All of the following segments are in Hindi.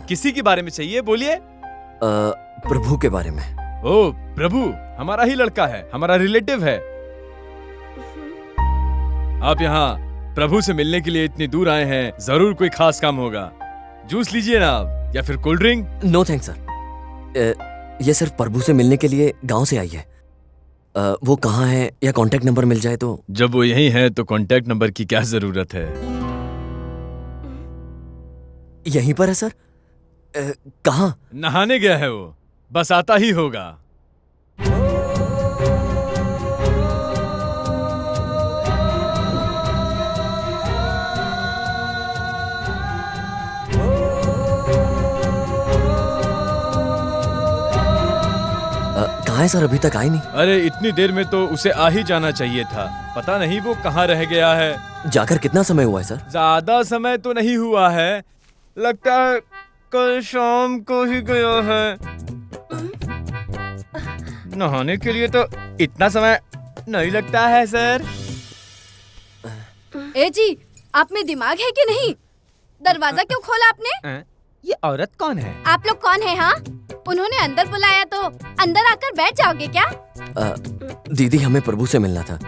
किसी के बारे में चाहिए, बोलिए। प्रभु के बारे में। ओ प्रभु, हमारा ही लड़का है, हमारा रिलेटिव है। आप यहाँ प्रभु से मिलने के लिए इतनी दूर आए हैं, जरूर कोई खास काम होगा। जूस लीजिए ना आप, या फिर cold drink. No thanks sir, ये सिर्फ प्रभु से मिलने के लिए गांव से आई है। वो कहाँ है या कांटेक्ट नंबर मिल जाए तो। जब वो यहीं है तो कांटेक्ट नंबर की क्या जरूरत है। यहीं पर है सर। कहाँ? नहाने गया है वो, बस आता ही होगा। कहाँ है सर? अभी तक आई नहीं। अरे इतनी देर में तो उसे आ ही जाना चाहिए था, पता नहीं वो कहाँ रह गया है। जाकर कितना समय हुआ है सर? ज्यादा समय तो नहीं हुआ है, लगता है कल शाम को ही गया है। नहाने के लिए तो इतना समय नहीं लगता है सर। ए जी, आप में दिमाग है कि नहीं? दरवाजा क्यों खोला आपने? ये औरत कौन है? आप लोग कौन है? हाँ, उन्होंने अंदर बुलाया तो अंदर आकर बैठ जाओगे क्या? दीदी, हमें प्रभु से मिलना था,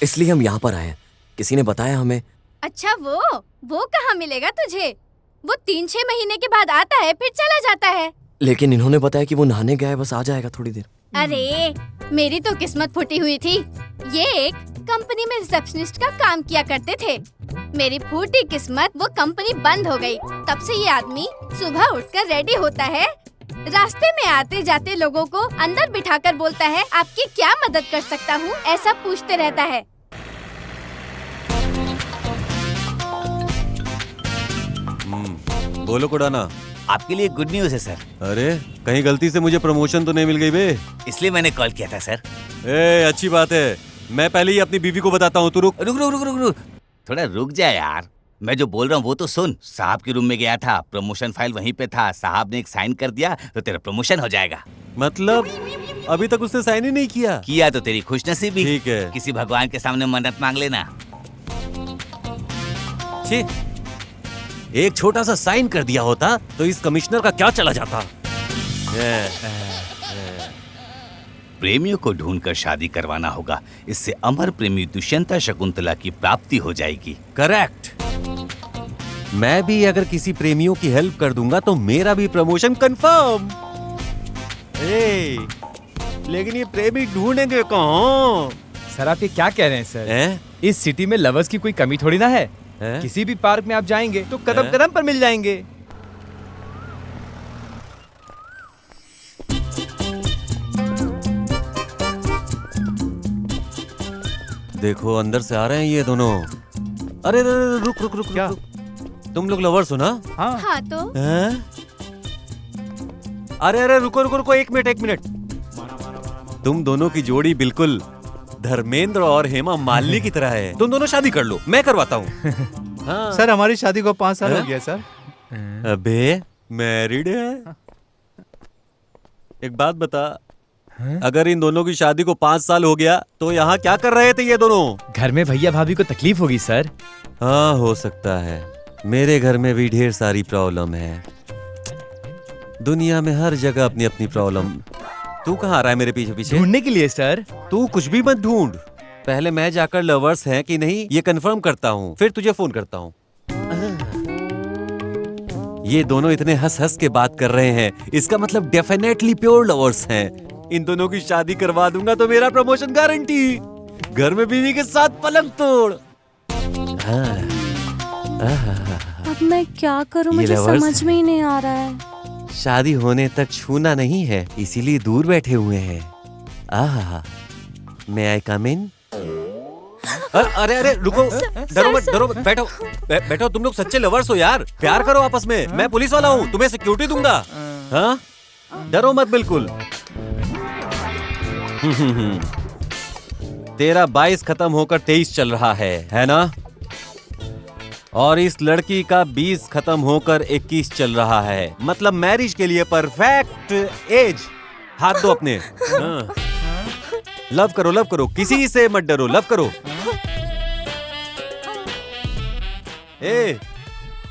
इसलिए हम यहाँ पर आए हैं। किसी ने बताया हमें। अच्छा, वो कहाँ मिलेगा तुझे? वो 3-6 महीने के बाद आता है, फिर चला जाता है। लेकिन इन्होंने बताया कि वो नहाने गया है, बस आ जाएगा थोड़ी देर। अरे मेरी तो किस्मत फूटी हुई थी। ये एक कंपनी में रिसेप्शनिस्ट का काम किया करते थे। मेरी फूटी किस्मत, वो कंपनी बंद हो गई। तब से ये आदमी सुबह उठकर रेडी होता है, रास्ते में आते जाते लोगों को अंदर बिठाकर बोलता है, आपकी क्या मदद कर सकता हूँ, ऐसा पूछते रहता है। बोलो कुडाना। आपके लिए गुड न्यूज है सर। अरे कहीं गलती से मुझे प्रमोशन तो नहीं मिल गई बे? इसलिए मैंने कॉल किया था सर। अच्छी बात है, मैं पहले ही अपनी बीवी को बताता हूँ। तू रुक रुक रुक रुक रुक रुक थोड़ा रुक जा यार, मैं जो बोल रहा हूँ वो तो सुन। साहब के रूम में गया था, प्रमोशन फाइल वहीं पे था, साहब ने एक साइन कर दिया तो तेरा प्रमोशन हो जाएगा। मतलब अभी तक उसने साइन ही नहीं किया? किया तो तेरी खुशनसीबी। ठीक है। किसी भगवान के सामने मन्नत मांग लेना। छी, एक छोटा सा साइन कर दिया होता तो इस कमिश्नर का क्या चला जाता। प्रेमियों को ढूंढकर शादी करवाना होगा, इससे अमर प्रेमी दुष्यंता शकुंतला की प्राप्ति हो जाएगी। करेक्ट। मैं भी अगर किसी प्रेमियों की हेल्प कर दूंगा तो मेरा भी प्रमोशन कंफर्म। लेकिन ये प्रेमी ढूंढेंगे कहाँ? सर आप ये क्या कह रहे हैं सर? इस सिटी में लवर्स की कोई कमी थोड़ी ना है। किसी भी पार्क में आप जाएंगे तो कदम कदम पर मिल जाएंगे। देखो अंदर से आ रहे हैं ये दोनों। अरे रुक रुक रुक क्या? तुम लोग लवर्स हो ना? हाँ तो अरे रुको रुको रुको, एक मिनट। तुम दोनों की जोड़ी बिल्कुल धर्मेंद्र और हेमा मालिनी की तरह है। तुम दोनों शादी कर लो, मैं करवाता हूँ। हाँ। सर हमारी शादी को 5 साल हो गया सर। अबे मैरिड है? एक बात बता, अगर इन दोनों की शादी को 5 साल हो गया तो यहाँ क्या कर रहे थे ये दोनों? घर में भैया भाभी को तकलीफ होगी सर। हाँ हो सकता है, मेरे घर में भी ढेर सारी प्रॉब्लम है। दुनिया में हर जगह अपनी अपनी प्रॉब्लम। तू कहाँ आ रहा है मेरे पीछे पीछे? ढूंढने के लिए सर। तू कुछ भी मत ढूंढ, पहले मैं जाकर लवर्स हैं कि नहीं ये कंफर्म करता हूँ, फिर तुझे फोन करता हूँ। ये दोनों इतने हंस हंस के बात कर रहे हैं, इसका मतलब डेफिनेटली प्योर लवर्स हैं। इन दोनों की शादी करवा दूंगा तो मेरा प्रमोशन गारंटी। घर में बीवी के साथ पलंग तोड़। अब मैं क्या करूं, मुझे समझ में ही नहीं आ रहा है। शादी होने तक छूना नहीं है, इसीलिए दूर बैठे हुए हैं। May I come in? अरे रुको, डरो मत, बैठो। तुम लोग सच्चे लवर्स हो यार, प्यार करो आपस में। मैं पुलिस वाला हूँ, तुम्हें सिक्योरिटी दूंगा। हाँ, डरो मत बिल्कुल। तेरा 22 खत्म होकर 23 चल रहा है ना? और इस लड़की का 20 खत्म होकर 21 चल रहा है, मतलब मैरिज के लिए परफेक्ट एज। हाथ दो अपने। लव करो, किसी से मत डरो, लव करो।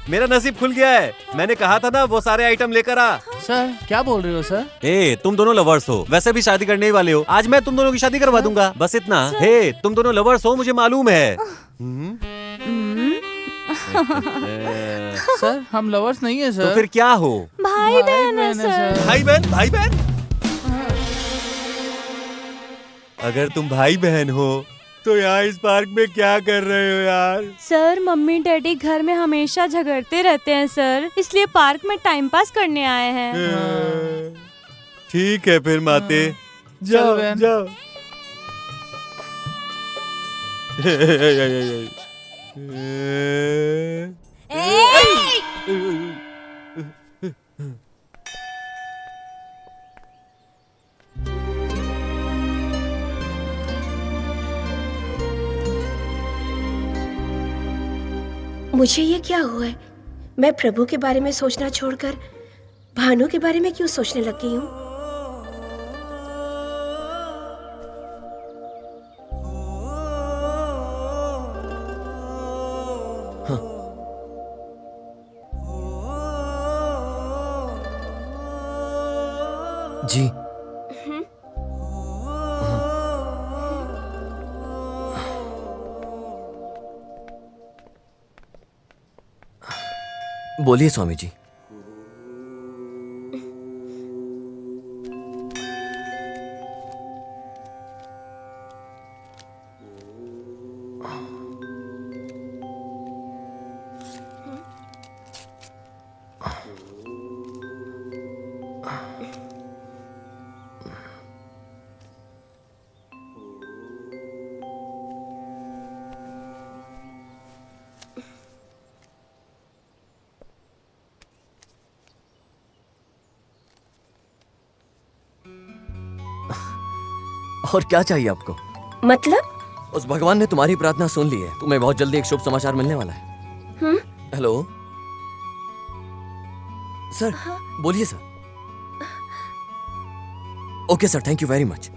मेरा नसीब खुल गया है। मैंने कहा था ना वो सारे आइटम लेकर आ। सर क्या बोल रहे हो सर? ए, तुम दोनों लवर्स हो, वैसे भी शादी करने ही वाले हो। आज मैं तुम दोनों की शादी करवा दूंगा, बस इतना। हे, तुम दोनों लवर्स हो, मुझे मालूम है। सर हम लवर्स नहीं है सर। तो फिर क्या हो? भाई बहन है सर। भाई बहन? भाई बहन? अगर तुम भाई बहन हो तो यहाँ इस पार्क में क्या कर रहे हो यार? सर मम्मी डैडी घर में हमेशा झगड़ते रहते हैं सर, इसलिए पार्क में टाइम पास करने आए हैं। ठीक है फिर माते, जाओ जाओ। मुझे ये क्या हुआ है? मैं प्रभु के बारे में सोचना छोड़कर भानु के बारे में क्यों सोचने लग गई हूँ? जी बोलिए स्वामी जी। और क्या चाहिए आपको? मतलब? उस भगवान ने तुम्हारी प्रार्थना सुन ली है, तुम्हें बहुत जल्दी एक शुभ समाचार मिलने वाला है। Hello sir. बोलिए sir. Okay sir, thank you very much.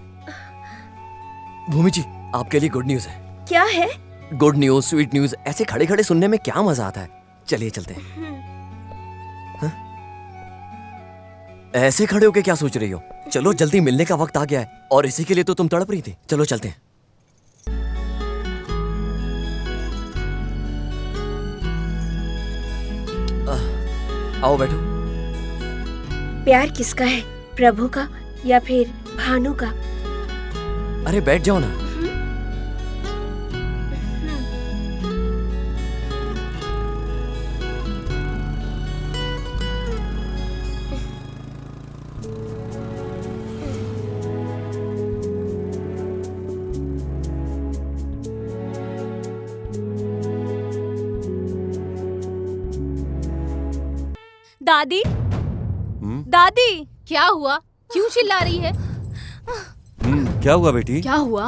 Bhumi ji, आपके लिए गुड न्यूज है। क्या है? गुड न्यूज, स्वीट न्यूज, ऐसे खड़े खड़े सुनने में क्या मजा आता है। चलिए चलते हैं। ऐसे खड़े होके क्या सोच रही हो? चलो जल्दी, मिलने का वक्त आ गया है और इसी के लिए तो तुम तड़प रही थी। चलो चलते हैं। आओ बैठो। प्यार किसका है, प्रभु का या फिर भानु का? अरे बैठ जाओ ना। दादी, दादी, क्या हुआ? क्यों चिल्ला रही है? क्या हुआ बेटी? क्या हुआ?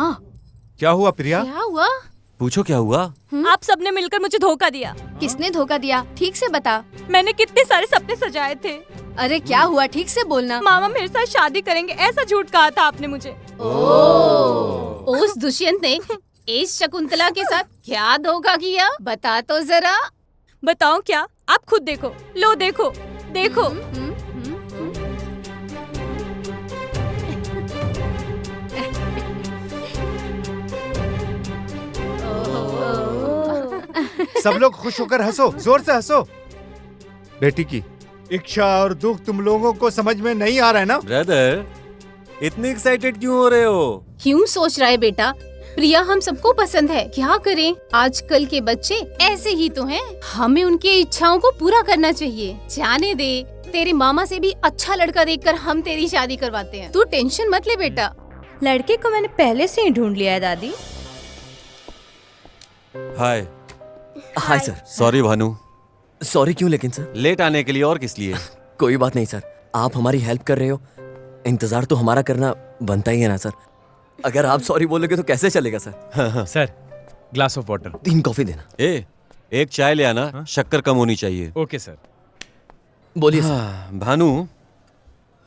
क्या हुआ प्रिया? क्या हुआ? पूछो क्या हुआ? आप सबने मिलकर मुझे धोखा दिया। किसने धोखा दिया? ठीक से बता। मैंने कितने सारे सपने सजाए थे। अरे क्या हुआ? ठीक से बोलना। मामा मेरे साथ शादी करेंगे, ऐसा झूठ कहा था आपने मुझे। उस दुष्यंत ने इस शकुंतला के साथ क्या धोखा किया? बता तो जरा। बताओ क्या? आप खुद देखो। लो देखो, देखो। सब लोग खुश होकर हंसो, जोर से हंसो। बेटी की इच्छा और दुख तुम लोगों को समझ में नहीं आ रहा है ना? ब्रदर, इतने एक्साइटेड क्यों हो रहे हो? क्यों सोच रहा है बेटा? प्रिया हम सबको पसंद है, क्या करें? आजकल के बच्चे ऐसे ही तो हैं। हमें उनकी इच्छाओं को पूरा करना चाहिए। जाने दे, तेरे मामा से भी अच्छा लड़का देखकर हम तेरी शादी करवाते हैं। तू टेंशन मत ले बेटा। लड़के को मैंने पहले से ही ढूंढ लिया है दादी। Hi. Hi sir. Sorry Bhanu. Sorry क्यों लेकिन सर? लेट आने के लिए और किस लिए? कोई बात नहीं सर, आप हमारी हेल्प कर रहे हो, इंतजार तो हमारा करना बनता ही है ना सर। अगर आप सॉरी बोलोगे तो कैसे चलेगा sir? Sir, glass of water. 3 coffee देना। एक चाय ले आना, शक्कर कम होनी चाहिए। Okay sir. बोलिए सर। भानु,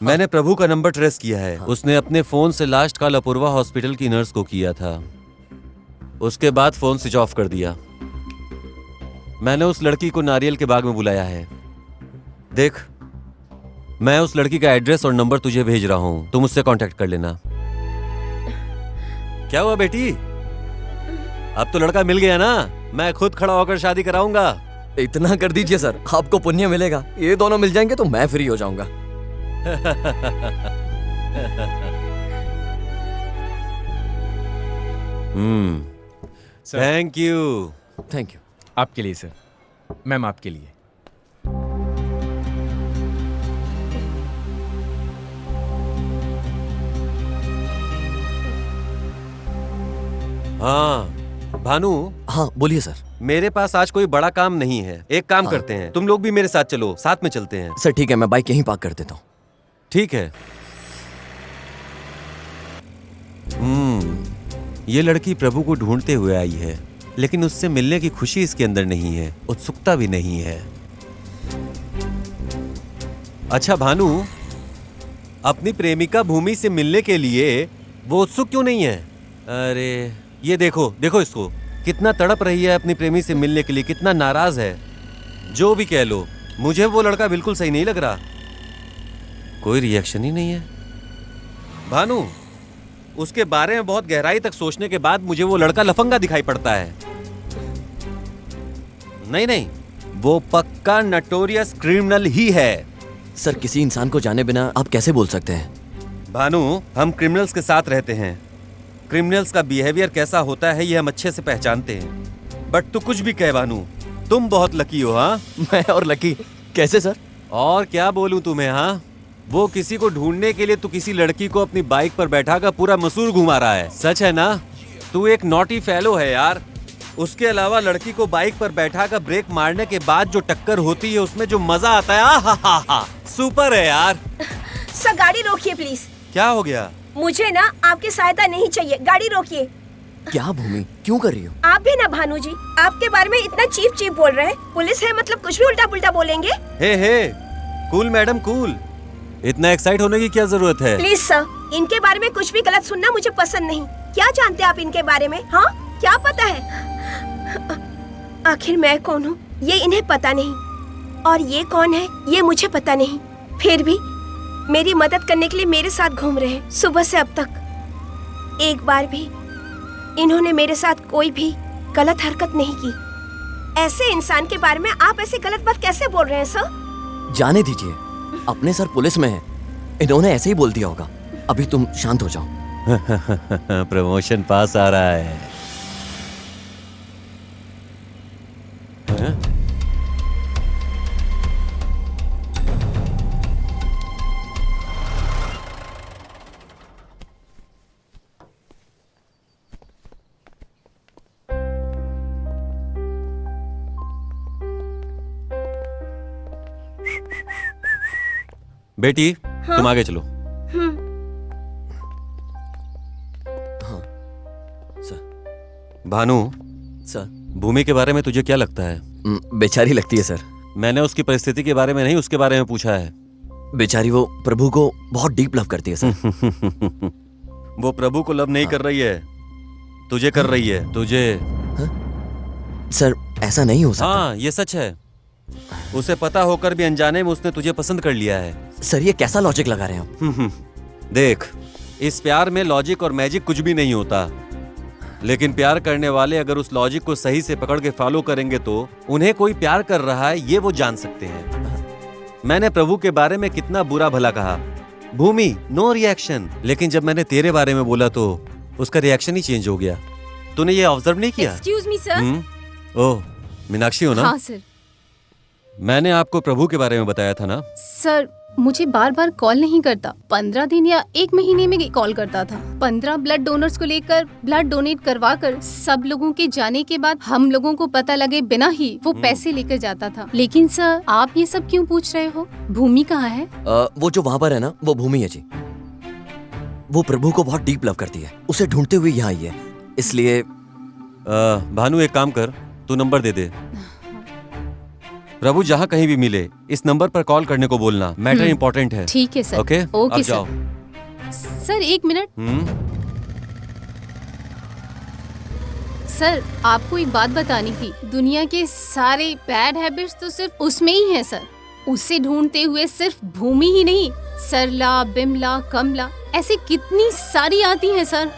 मैंने प्रभु का नंबर ट्रेस किया है। उसने अपने फोन से लास्ट कॉल अपूर्वा हॉस्पिटल की नर्स को किया था। उसके बाद फोन स्विच ऑफ कर दिया। मैंने उस लड़की को नारियल के बाग में बुलाया है। देख, मैं उस लड़की का एड्रेस और नंबर तुझे भेज रहा हूं, तुम उससे कांटेक्ट कर लेना। क्या हुआ बेटी? अब तो लड़का मिल गया ना, मैं खुद खड़ा होकर शादी कराऊंगा। इतना कर दीजिए सर, आपको पुण्य मिलेगा। ये दोनों मिल जाएंगे तो मैं फ्री हो जाऊंगा। Thank you. Thank you. आपके लिए सर, मैम आपके लिए। हाँ भानु। हाँ बोलिए सर। मेरे पास आज कोई बड़ा काम नहीं है, एक काम करते हैं, तुम लोग भी मेरे साथ चलो, साथ में चलते हैं। सर ठीक है, मैं बाइक यहीं पार्क कर देता हूँ। ठीक है। ये लड़की प्रभु को ढूंढते हुए आई है, लेकिन उससे मिलने की खुशी इसके अंदर नहीं है, उत्सुकता भी नहीं है। अच्छा भानु, अपनी प्रेमिका भूमि से मिलने के लिए वो उत्सुक क्यों नहीं है? अरे ये देखो, देखो इसको, कितना तड़प रही है अपनी प्रेमी से मिलने के लिए, कितना नाराज है। जो भी कह लो, मुझे वो लड़का बिल्कुल सही नहीं लग रहा। कोई रिएक्शन ही नहीं है। भानु, उसके बारे में बहुत गहराई तक सोचने के बाद मुझे वो लड़का लफंगा दिखाई पड़ता है। नहीं नहीं, वो पक्का नटोरियस क्रिमिनल ही है। सर किसी इंसान को जाने बिना आप कैसे बोल सकते हैं? भानु, हम क्रिमिनल्स के साथ रहते हैं, क्रिमिनल्स का बिहेवियर कैसा होता है ये हम अच्छे से पहचानते हैं। बट तू कुछ भी कह भानु, तुम बहुत लकी हो। हाँ मैं और लकी कैसे सर? और क्या बोलूं तुम्हें। हाँ, वो किसी को ढूंढने के लिए तू किसी लड़की को अपनी बाइक पर बैठाकर पूरा मसूर घुमा रहा है। सच है ना? तू एक नॉटी फेलो है यार। उसके अलावा लड़की को बाइक पर बैठाकर ब्रेक मारने के बाद जो टक्कर होती है उसमें जो मजा आता है, आहा, सुपर है यार। सर गाड़ी रोकिए प्लीज। क्या हो गया? मुझे ना आपकी सहायता नहीं चाहिए, गाड़ी रोकिए। क्या भूमि, क्यों कर रही हो? आप भी ना भानु जी, आपके बारे में इतना चीप चीप बोल रहे हैं। पुलिस है मतलब कुछ भी उल्टा पुल्टा बोलेंगे। हे कूल मैडम कूल, इतना एक्साइट होने की क्या जरूरत है? प्लीज सर, इनके बारे में कुछ भी गलत सुनना मुझे पसंद नहीं। क्या जानते हैं आप इनके बारे में? हाँ, क्या पता है? आखिर मैं कौन हूँ ये इन्हें पता नहीं, और ये कौन है ये मुझे पता नहीं। फिर भी मेरी मदद करने के लिए मेरे साथ घूम रहे हैं सुबह से अब तक। एक बार भी इन्होंने मेरे साथ कोई भी गलत हरकत नहीं की। ऐसे इंसान के बारे में आप ऐसे गलत बात कैसे बोल रहे हैं सर? जाने दीजिए, अपने सर पुलिस में है, इन्होंने ऐसे ही बोल दिया होगा। अभी तुम शांत हो जाओ। प्रमोशन पास आ रहा है। बेटी तुम आगे चलो। सर। भानु, सर भूमि के बारे में तुझे क्या लगता है? बेचारी लगती है सर। मैंने उसकी परिस्थिति के बारे में नहीं, उसके बारे में पूछा है। बेचारी वो प्रभु को बहुत डीप लव करती है सर। वो प्रभु को लव नहीं कर रही है, तुझे कर रही है, तुझे। सर ऐसा नहीं हो सकता। हाँ ये सच है, उसे पता होकर भी अनजाने में उसने तुझे पसंद कर लिया है। सर ये कैसा लॉजिक लगा रहे हैं आप? देख, इस प्यार में लॉजिक और मैजिक कुछ भी नहीं होता, लेकिन प्यार करने वाले अगर उस लॉजिक को सही से पकड़ के फॉलो करेंगे तो उन्हें कोई प्यार कर रहा है ये वो जान सकते हैं। मैंने प्रभु के बारे में कितना बुरा भला कहा, भूमि नो रिएक्शन, लेकिन जब मैंने तेरे बारे में बोला तो उसका रिएक्शन ही चेंज हो गया। तूने ये ऑब्जर्व नहीं किया? Excuse me sir. Oh Meenakshi हो ना? हाँ सर। मैंने आपको प्रभु के बारे में बताया था ना? सर मुझे बार बार कॉल नहीं करता, 15 दिन या 1 महीने में कॉल करता था। 15 ब्लड डोनर्स को लेकर ब्लड डोनेट करवा कर सब लोगों के जाने के बाद हम लोगों को पता लगे बिना ही वो पैसे लेकर जाता था। लेकिन सर आप ये सब क्यों पूछ रहे हो? भूमि कहाँ है? वो जो वहाँ पर है ना, वो भूमि है जी। वो प्रभु को बहुत डीप लव करती है, उसे ढूंढते हुए यहाँ आई है, इसलिए। भानु एक काम कर, तू नंबर दे दे। प्रभु जहाँ कहीं भी मिले इस नंबर पर कॉल करने को बोलना, मैटर इम्पोर्टेंट है। ठीक है सर। ओके ओके जाओ। Sir 1 minute. सर आपको एक बात बतानी थी, दुनिया के सारे बैड हैबिट्स तो सिर्फ उसमें ही है सर। उसे ढूंढते हुए सिर्फ भूमि ही नहीं, सरला, बिमला, कमला ऐसी कितनी सारी आती हैं सर।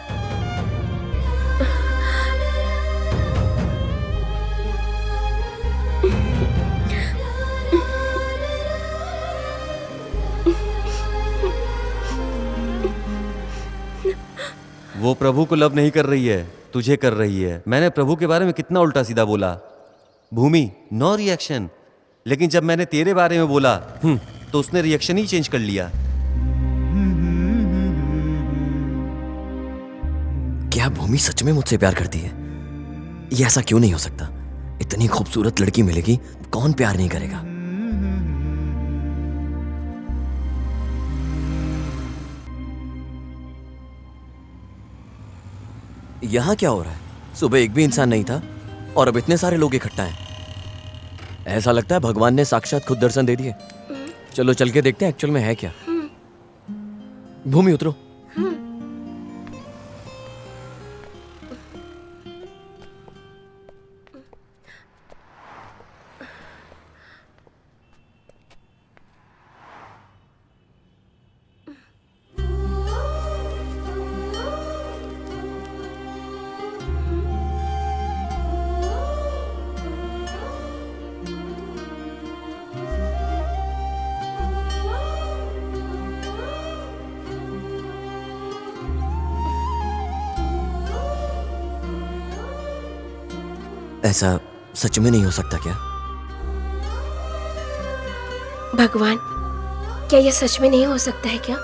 वो प्रभु को लव नहीं कर रही है, तुझे कर रही है। मैंने प्रभु के बारे में कितना उल्टा सीधा बोला। भूमि नो रिएक्शन, लेकिन जब मैंने तेरे बारे में बोला तो उसने रिएक्शन ही चेंज कर लिया। क्या भूमि सच में मुझसे प्यार करती है? ये ऐसा क्यों नहीं हो सकता? इतनी खूबसूरत लड़की मिलेगी, कौन प्यार नहीं करेगा? यहाँ क्या हो रहा है? सुबह एक भी इंसान नहीं था और अब इतने सारे लोग इकट्ठा हैं। ऐसा लगता है भगवान ने साक्षात खुद दर्शन दे दिए। चलो चल के देखते हैं एक्चुअल में है क्या। भूमि उतरो। ऐसा सच में नहीं हो सकता क्या? भगवान, क्या यह सच में नहीं हो सकता है क्या?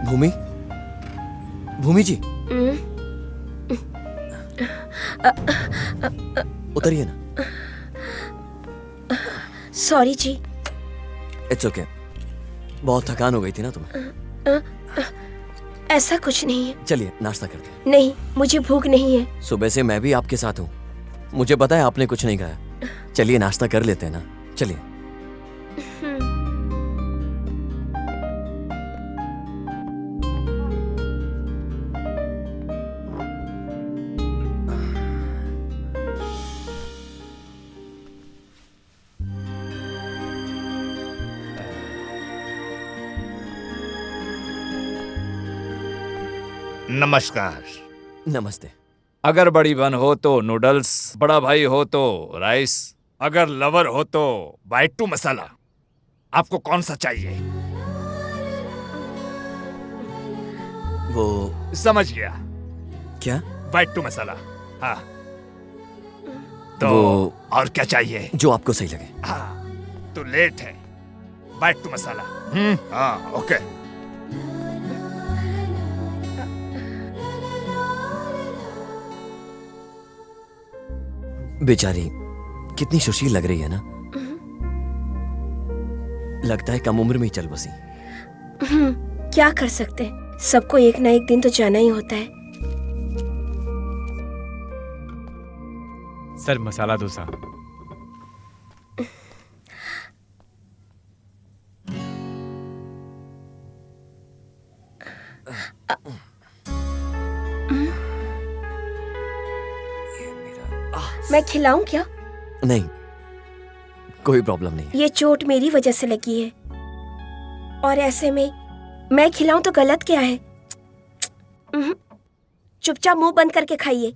भूमि, भूमि जी उतरिए ना। सॉरी जी। It's okay. बहुत थकान हो गई थी ना तुम्हें? ऐसा कुछ नहीं है। चलिए नाश्ता करते हैं। नहीं, मुझे भूख नहीं है। सुबह से मैं भी आपके साथ हूँ, मुझे पता है आपने कुछ नहीं खाया। चलिए नाश्ता कर लेते हैं ना, चलिए। नमस्कार। नमस्ते। अगर बड़ी बहन हो तो नूडल्स, बड़ा भाई हो तो राइस, अगर लवर हो तो बाइट टू मसाला। आपको कौन सा चाहिए? वो समझ गया। क्या? बाइट टू मसाला। हाँ तो वो और क्या चाहिए? जो आपको सही लगे। हाँ तो लेट है, बाइट टू मसाला। हाँ ओके। बेचारी कितनी सुशील लग रही है ना। लगता है कम उम्र में ही चल बसी। क्या कर सकते हैं, सबको एक ना एक दिन तो जाना ही होता है। सर मसाला डोसा। मैं खिलाऊं क्या? नहीं, कोई प्रॉब्लम नहीं। ये चोट मेरी वजह से लगी है और ऐसे में मैं खिलाऊं तो गलत क्या है? चुपचाप मुंह बंद करके खाइए।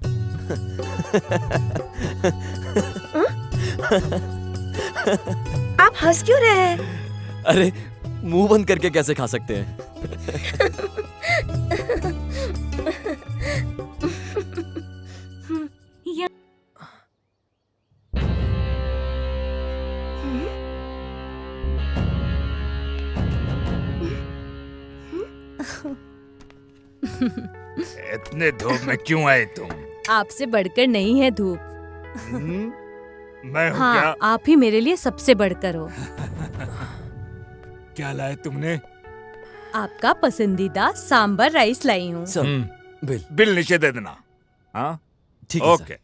आप हंस क्यों रहे हैं? अरे मुंह बंद करके कैसे खा सकते हैं? इतने धूप में क्यों आए तुम? आपसे बढ़कर नहीं है धूप। मैं हूँ हाँ, क्या? आप ही मेरे लिए सबसे बढ़कर हो। क्या लाए तुमने? आपका पसंदीदा सांबर राइस लाई हूँ। सर, बिल बिल नीचे दे देना। हाँ ठीक है ओके।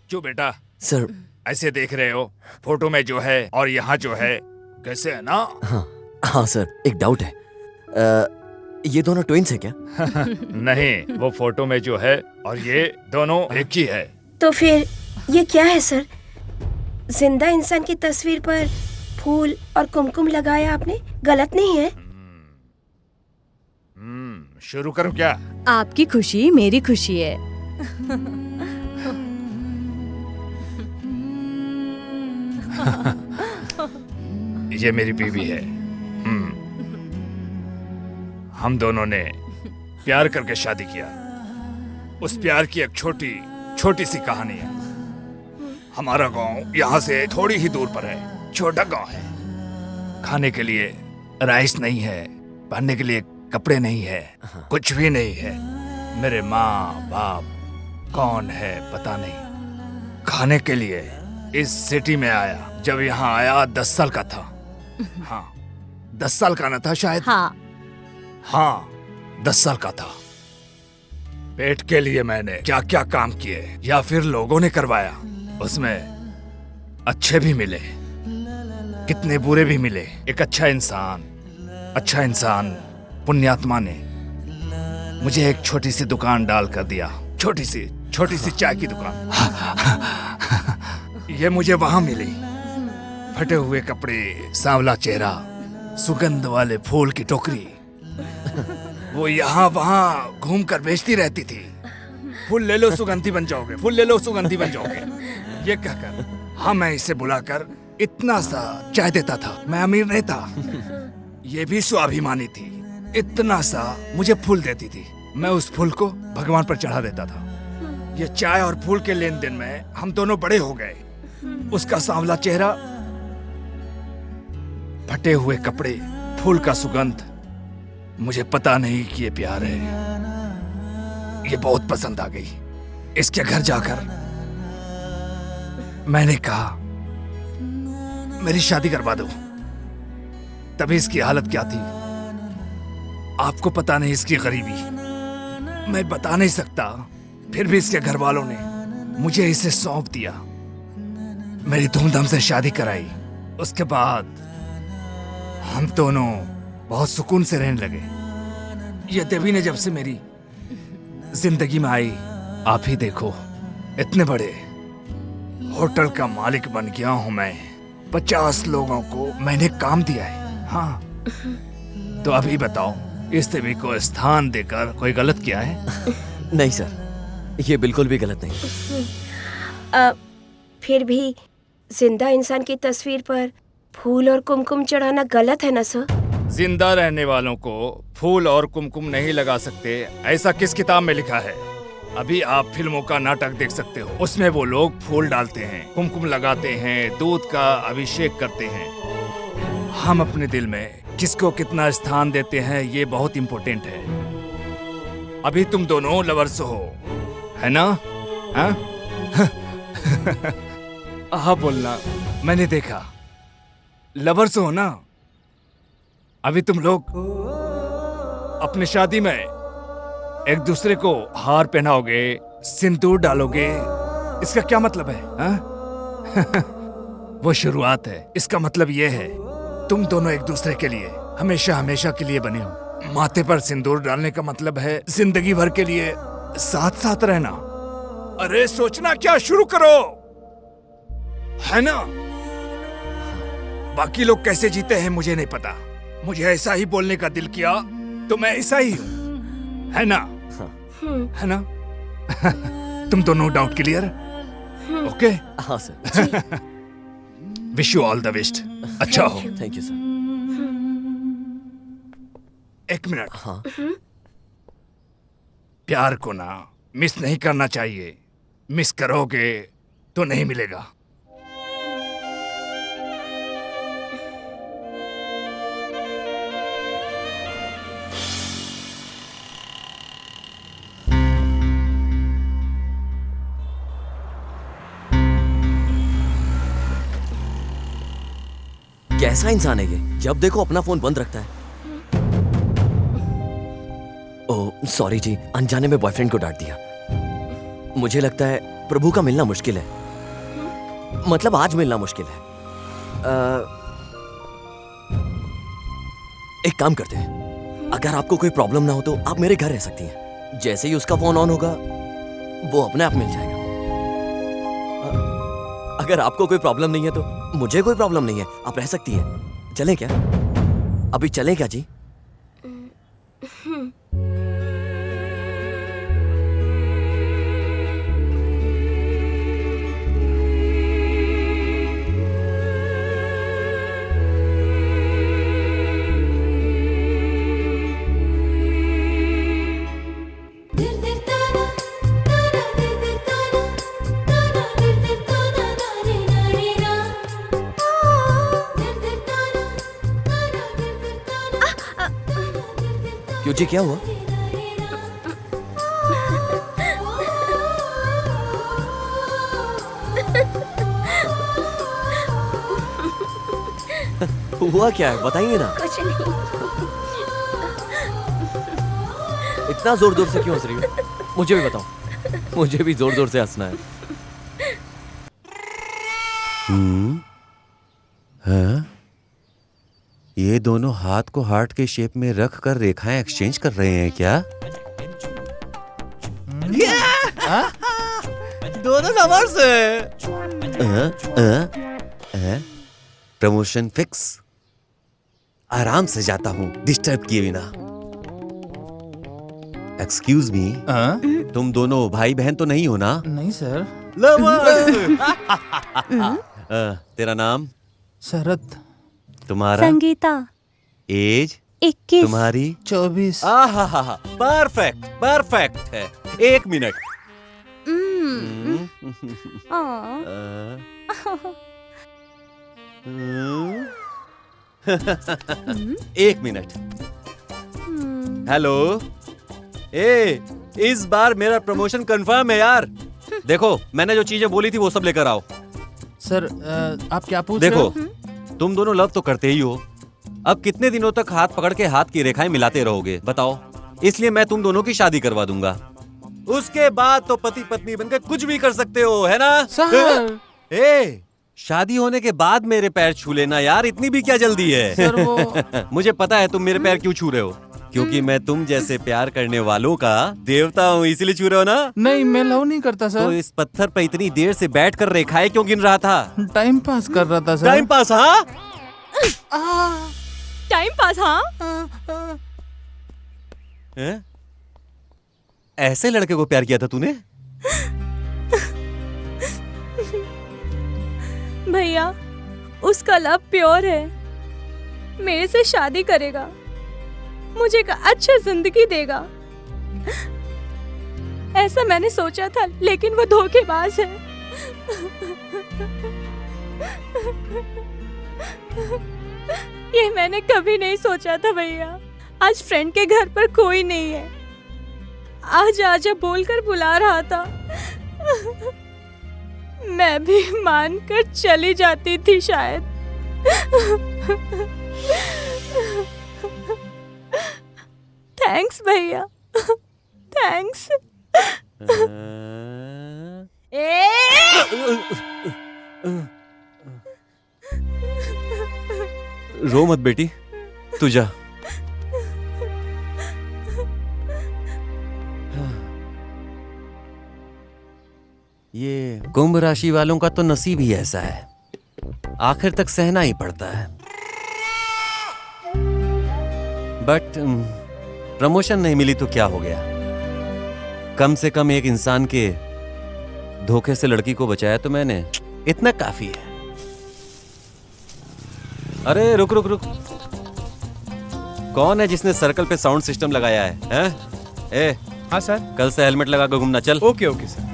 क्यों बेटा सर। ऐसे देख रहे हो? फोटो में जो है और यहाँ जो है कैसे है ना? हाँ सर, एक डाउट है। ये दोनों ट्विन्स है क्या? नहीं, वो फोटो में जो है और ये दोनों एक ही है। तो फिर ये क्या है सर? जिंदा इंसान की तस्वीर पर फूल और कुमकुम लगाया आपने, गलत नहीं है? शुरू करूं क्या? आपकी खुशी मेरी खुशी है। ये मेरी बीवी है। हम दोनों ने प्यार करके शादी किया। उस प्यार की एक छोटी छोटी सी कहानी है। हमारा गांव यहाँ से थोड़ी ही दूर पर है। छोटा गांव है। खाने के लिए राइस नहीं है, पहनने के लिए कपड़े नहीं है, कुछ भी नहीं है। मेरे माँ बाप कौन है पता नहीं। खाने के लिए इस सिटी में आया। जब यहाँ आया 10 साल का था। हाँ 10 साल का न था शायद। हाँ 10 साल का था। पेट के लिए मैंने क्या क्या काम किए या फिर लोगों ने करवाया। उसमें अच्छे भी मिले, कितने बुरे भी मिले। एक अच्छा इंसान पुण्यात्मा ने मुझे एक छोटी सी दुकान डाल कर दिया। छोटी सी चाय की दुकान। ये मुझे वहां मिली। फटे हुए कपड़े, सांवला चेहरा, सुगंध वाले फूल की टोकरी। वो यहाँ वहां घूम कर बेचती रहती थी। फूल ले लो सुगंधी बन जाओगे, फूल ले लो सुगंधी बन जाओगे। ये कहकर हाँ मैं इसे बुलाकर इतना सा चाय देता था। मैं अमीर नहीं था, ये भी स्वाभिमानी थी। इतना सा मुझे फूल देती थी। मैं उस फूल को भगवान पर चढ़ा देता था। ये चाय और फूल के लेन देन में हम दोनों बड़े हो गए। उसका सांवला चेहरा, फटे हुए कपड़े, फूल का सुगंध। मुझे पता नहीं कि ये प्यार है। ये बहुत पसंद आ गई। इसके घर जाकर मैंने कहा मेरी शादी करवा दो। तभी इसकी हालत क्या थी आपको पता नहीं। इसकी गरीबी मैं बता नहीं सकता। फिर भी इसके घर वालों ने मुझे इसे सौंप दिया। मेरी धूमधाम से शादी कराई। उसके बाद हम दोनों बहुत सुकून से रहने लगे। ये देवी ने जब से मेरी जिंदगी में आई, आप ही देखो इतने बड़े होटल का मालिक बन गया हूं मैं। 50 लोगों को मैंने काम दिया है। हाँ तो अभी बताओ, इस देवी को स्थान देकर कोई गलत किया है? नहीं सर, ये बिल्कुल भी गलत नहीं। फिर भी जिंदा इंसान की तस्वीर पर फूल और कुमकुम चढ़ाना गलत है ना सर? जिंदा रहने वालों को फूल और कुमकुम नहीं लगा सकते, ऐसा किस किताब में लिखा है? अभी आप फिल्मों का नाटक देख सकते हो। उसमें वो लोग फूल डालते हैं, कुमकुम लगाते हैं, दूध का अभिषेक करते हैं। हम अपने दिल में किसको कितना स्थान देते हैं ये बहुत इम्पोर्टेंट है। अभी तुम दोनों लवर्स हो, है ना? हाँ? हाँ बोलना, मैंने देखा। लवर्स हो ना? अभी तुम लोग अपने शादी में एक दूसरे को हार पहनाओगे, सिंदूर डालोगे। इसका क्या मतलब है? हाँ? वो शुरुआत है। इसका मतलब ये है तुम दोनों एक दूसरे के लिए हमेशा हमेशा के लिए बने हो। माथे पर सिंदूर डालने का मतलब है जिंदगी भर के लिए साथ साथ रहना। अरे सोचना क्या शुरू करो, है ना? बाकी लोग कैसे जीते हैं मुझे नहीं पता। मुझे ऐसा ही बोलने का दिल किया तो मैं ऐसा ही हूं, है ना? है ना? तुम दोनों डाउट क्लियर? ओके? हाँ sir. Wish you all the best. अच्छा हो। Thank you sir. एक मिनट। हाँ। प्यार को ना मिस नहीं करना चाहिए। मिस करोगे तो नहीं मिलेगा। कैसा इंसान है ये, जब देखो अपना फोन बंद रखता है। ओह सॉरी जी, अनजाने में बॉयफ्रेंड को डांट दिया। मुझे लगता है प्रभु का मिलना मुश्किल है, मतलब आज मिलना मुश्किल है। एक काम करते हैं, अगर आपको कोई प्रॉब्लम ना हो तो आप मेरे घर रह सकती हैं। जैसे ही उसका फोन ऑन होगा वो अपने आप मिल जाएगा। अगर आपको कोई प्रॉब्लम नहीं है तो मुझे कोई प्रॉब्लम नहीं है, आप रह सकती हैं। चलें क्या? अभी चलें क्या जी? क्यों जी, क्या हुआ? हुआ क्या है, बताइए ना। कुछ नहीं। इतना जोर जोर से क्यों हंस रही हो? मुझे भी बताओ, मुझे भी जोर जोर से हंसना है। हाँ? ये दोनों हाथ को हार्ट के शेप में रख कर रेखाएं एक्सचेंज कर रहे हैं क्या? दोनों लवर्स हैं। Promotion fix. आराम से जाता हूँ डिस्टर्ब किए बिना। एक्सक्यूज मी, तुम दोनों भाई बहन तो नहीं हो ना? नहीं सर। लवर्स। तेरा नाम? शरद। तुम्हारा? संगीता। एज? 21। तुम्हारी? 24। आहा, परफेक्ट परफेक्ट है। 1 मिनट। एक मिनट। हेलो, इस बार मेरा प्रमोशन कंफर्म है यार। देखो, मैंने जो चीजें बोली थी वो सब लेकर आओ। सर आप क्या पूछ रहे हो? देखो, तुम दोनों लव तो करते ही हो। अब कितने दिनों तक हाथ पकड़ के हाथ की रेखाएं मिलाते रहोगे बताओ? इसलिए मैं तुम दोनों की शादी करवा दूंगा। उसके बाद तो पति पत्नी बनकर कुछ भी कर सकते हो, है ना? सर शादी होने के बाद मेरे पैर छू लेना यार, इतनी भी क्या जल्दी है? सर वो मुझे पता है तुम मेरे पैर क्यों छू रहे हो, क्योंकि मैं तुम जैसे प्यार करने वालों का देवता हूँ, इसीलिए छू रहे हो ना? नहीं, मैं लव नहीं करता सर। तो इस पत्थर पे इतनी देर से बैठकर रेखाएं क्यों गिन रहा था? टाइम पास कर रहा था सर। Time pass? हाँ, टाइम पास। हाँ, ऐसे लड़के को प्यार किया था तूने? भैया उसका लव प्योर है, मेरे से शादी करेगा, मुझे एक अच्छा जिंदगी देगा, ऐसा मैंने सोचा था, लेकिन वो धोखेबाज है। ये मैंने कभी नहीं सोचा था भैया। आज फ्रेंड के घर पर कोई नहीं है, आज आजा बोलकर बुला रहा था, मैं भी मानकर चली जाती थी शायद। थैंक्स भैया, थैंक्स। रो मत बेटी, तू जा। ये कुंभ राशि वालों का तो नसीब ही ऐसा है, आखिर तक सहना ही पड़ता है। बट प्रमोशन नहीं मिली तो क्या हो गया, कम से कम एक इंसान के धोखे से लड़की को बचाया तो मैंने, इतना काफी है। अरे रुक रुक रुक, कौन है जिसने सर्कल पे साउंड सिस्टम लगाया है? हैं? हाँ सर। कल से हेलमेट लगा कर घूमना, चल। Okay okay sir.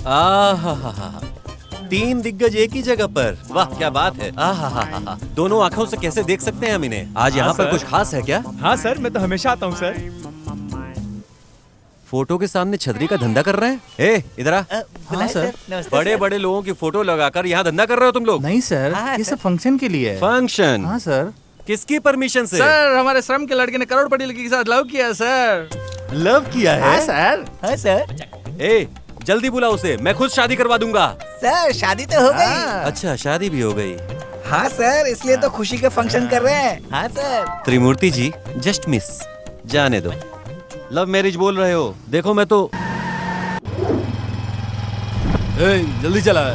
आहा, 3 दिग्गज एक ही जगह पर, वाह क्या बात है। आहा, दोनों आंखों से कैसे देख सकते हैं हम इन्हें? आज यहाँ पर कुछ खास है क्या? हाँ सर, मैं तो हमेशा आता हूँ सर। फोटो के सामने छतरी का धंधा कर रहे हैं? ए, इधर आ। हाँ सर। बड़े बड़े लोगों की फोटो लगाकर यहाँ धंधा कर रहे हो तुम लोग? नहीं सर, ये सब फंक्शन के लिए है। फंक्शन? हाँ सर। किसकी परमिशन से? सर, हमारे श्रम के लड़के ने करोड़पति लड़की के साथ लव किया सर। लव किया है? हाँ सर। हाँ सर। ए, जल्दी बुला उसे, मैं खुद शादी करवा दूंगा। सर शादी तो हो गई। अच्छा, शादी भी हो गई। हाँ सर, इसलिए तो खुशी के फंक्शन कर रहे हैं। हाँ सर। त्रिमूर्ति जी, जस्ट मिस, जाने दो। लव मैरिज बोल रहे हो? देखो मैं तो जल्दी चला।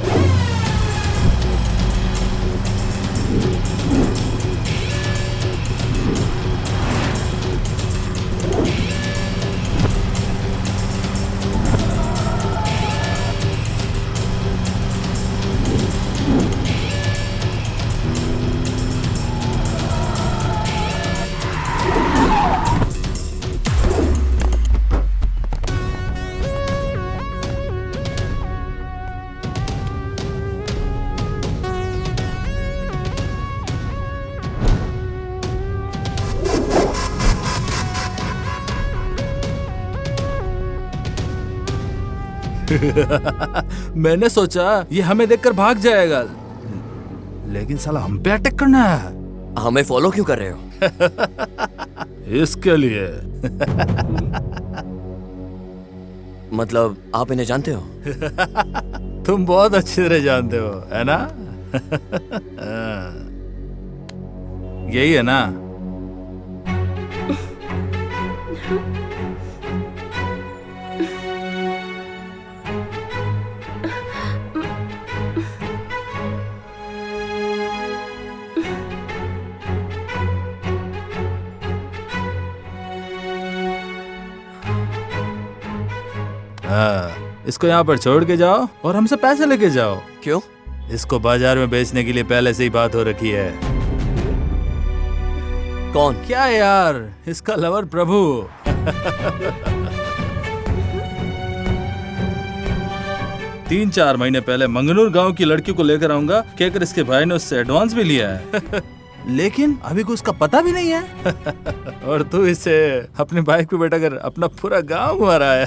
मैंने सोचा ये हमें देखकर भाग जाएगा, लेकिन साला हम पे अटैक करना है। हमें फॉलो क्यों कर रहे हो? इसके लिए। मतलब आप इन्हें जानते हो? तुम बहुत अच्छी तरह जानते हो, है ना? यही है ना? इसको यहाँ पर छोड़ के जाओ और हमसे पैसे लेके जाओ। क्यों? इसको बाजार में बेचने के लिए पहले से ही बात हो रखी है। कौन? क्या यार, इसका लवर प्रभु। 3-4 महीने पहले मंगनूर गांव की लड़की को लेकर आऊंगा, कहकर इसके भाई ने उससे एडवांस भी लिया है। लेकिन अभी को उसका पता भी नहीं है। और तू इसे अपने बाइक पे बैठा कर अपना पूरा गांव घुमा रहा है।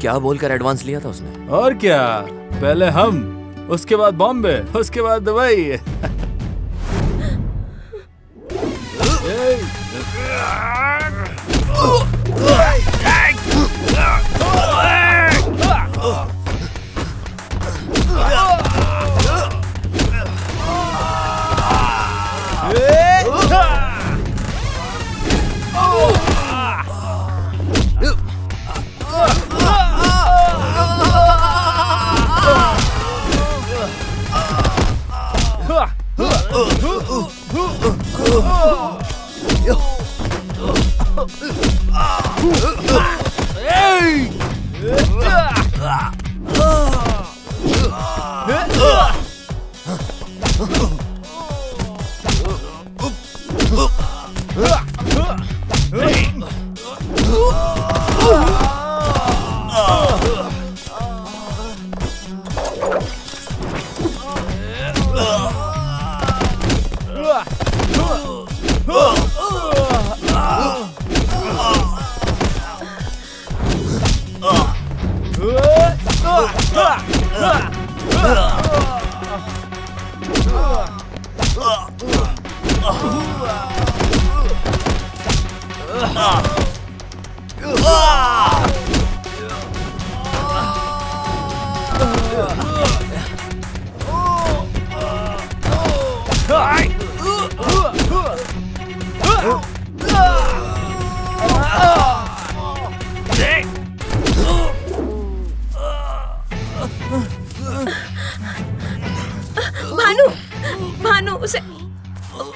क्या बोलकर एडवांस लिया था उसने? और क्या, पहले हम, उसके बाद बॉम्बे, उसके बाद दुबई।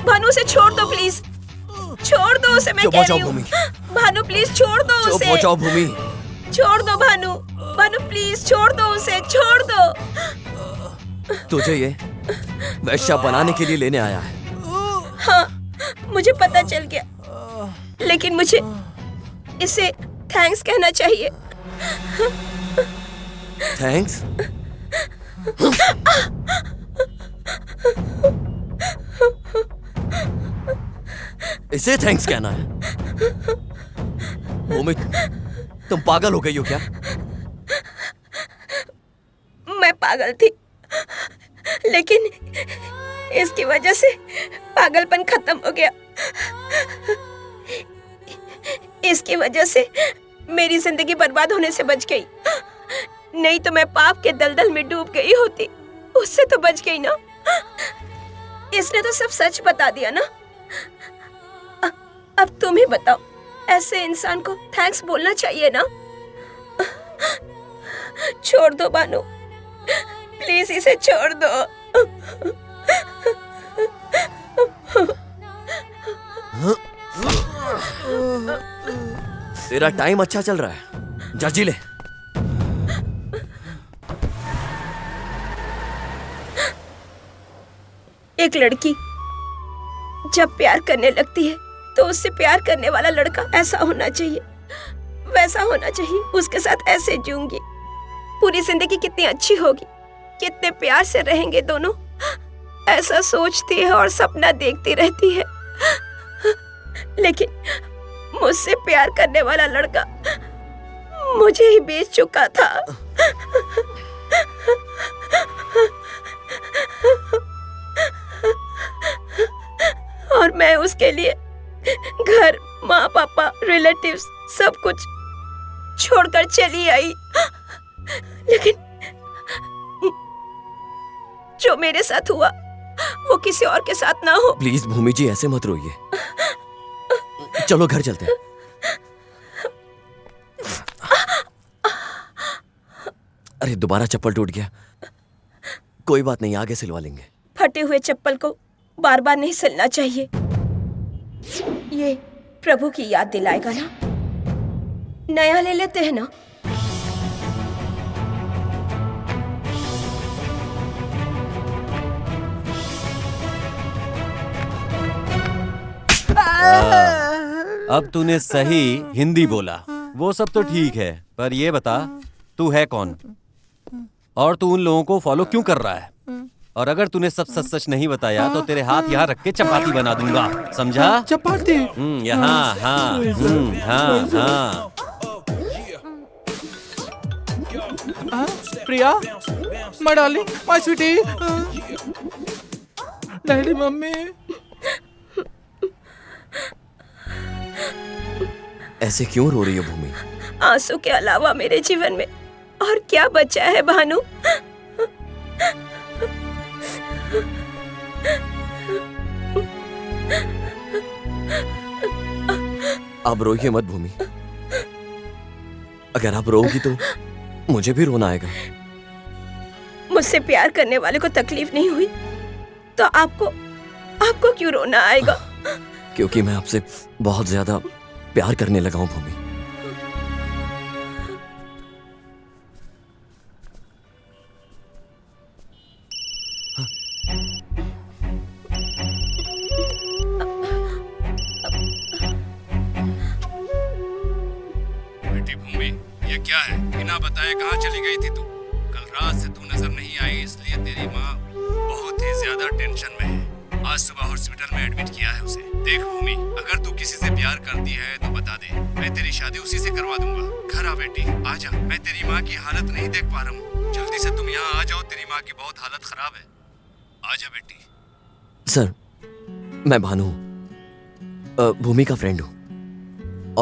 भानु उसे छोड़ दो प्लीज, छोड़ दो उसे, मैं कह रही हूँ। भानु प्लीज छोड़ दो उसे। चुप हो जाओ भूमि। छोड़ दो भानु, भानु प्लीज छोड़ दो उसे, छोड़ दो। तुझे ये वैश्या बनाने के लिए लेने आया है? हाँ, मुझे पता चल गया, लेकिन मुझे इसे थैंक्स कहना चाहिए। थैंक्स? इसे थैंक्स कहना है? भूमि, तुम पागल हो गई हो क्या? मैं पागल थी, लेकिन इसकी वजह से पागलपन खत्म हो गया। इसकी वजह से मेरी जिंदगी बर्बाद होने से बच गई। नहीं तो मैं पाप के दलदल में डूब गई होती। उससे तो बच गई ना। इसने तो सब सच बता दिया ना। अब तुम ही बताओ, ऐसे इंसान को थैंक्स बोलना चाहिए ना? छोड़ दो बानू, प्लीज इसे छोड़ दो। तेरा टाइम अच्छा चल रहा है, जा जी ले। एक लड़की जब प्यार करने लगती है तो उससे प्यार करने वाला लड़का ऐसा होना चाहिए, वैसा होना चाहिए। उसके साथ ऐसे जीऊंगी, पूरी जिंदगी कितनी अच्छी होगी, कितने प्यार से रहेंगे दोनों, ऐसा सोचती है और सपना देखती रहती है। लेकिन मुझसे प्यार करने वाला लड़का मुझे ही बेच चुका था। और मैं उसके लिए घर, माँ पापा, रिलेटिव्स सब कुछ छोड़कर चली आई। लेकिन जो मेरे साथ हुआ वो किसी और के साथ ना हो। प्लीज भूमि जी, ऐसे मत रोइए। चलो घर चलते हैं। अरे दोबारा चप्पल टूट गया। कोई बात नहीं, आगे सिलवा लेंगे। फटे हुए चप्पल को बार बार नहीं सिलना चाहिए। ये प्रभु की याद दिलाएगा ना। नया ले लेते हैं ना। अब तूने सही हिंदी बोला, वो सब तो ठीक है, पर ये बता तू है कौन और तू उन लोगों को फॉलो क्यों कर रहा है? और अगर तूने सब सच सच नहीं बताया तो तेरे हाथ यहाँ रख के चपाती बना दूंगा, समझा? चपाती? यहाँ, हाँ, हाँ, हाँ। Priya, my darling, my sweetie, daddy, mummy. ऐसे क्यों रो रही है भूमि? आंसू के अलावा मेरे जीवन में और क्या बचा है भानु? आप रोइए मत भूमि। अगर आप रोओगी तो मुझे भी रोना आएगा। मुझसे प्यार करने वाले को तकलीफ नहीं हुई तो आपको क्यों रोना आएगा? क्योंकि मैं आपसे बहुत ज्यादा प्यार करने लगा हूं भूमि। बेटी भूमि, ये क्या है? बिना बताए कहाँ चली गई थी तू? कल रात से तू नजर नहीं आई, इसलिए तेरी माँ बहुत ही ज्यादा टेंशन में है। आज सुबह हॉस्पिटल में एडमिट किया है उसे। देख भूमि, अगर तू किसी से प्यार करती है तो बता दे, मैं तेरी शादी उसी से करवा दूंगा। घर आ बेटी, आजा। मैं तेरी माँ की हालत नहीं देख पा रहा हूँ। जल्दी से तुम यहाँ आ जाओ, तेरी माँ की बहुत हालत खराब है। आजा बेटी। सर, मैं भानु, भूमि का फ्रेंड हूँ।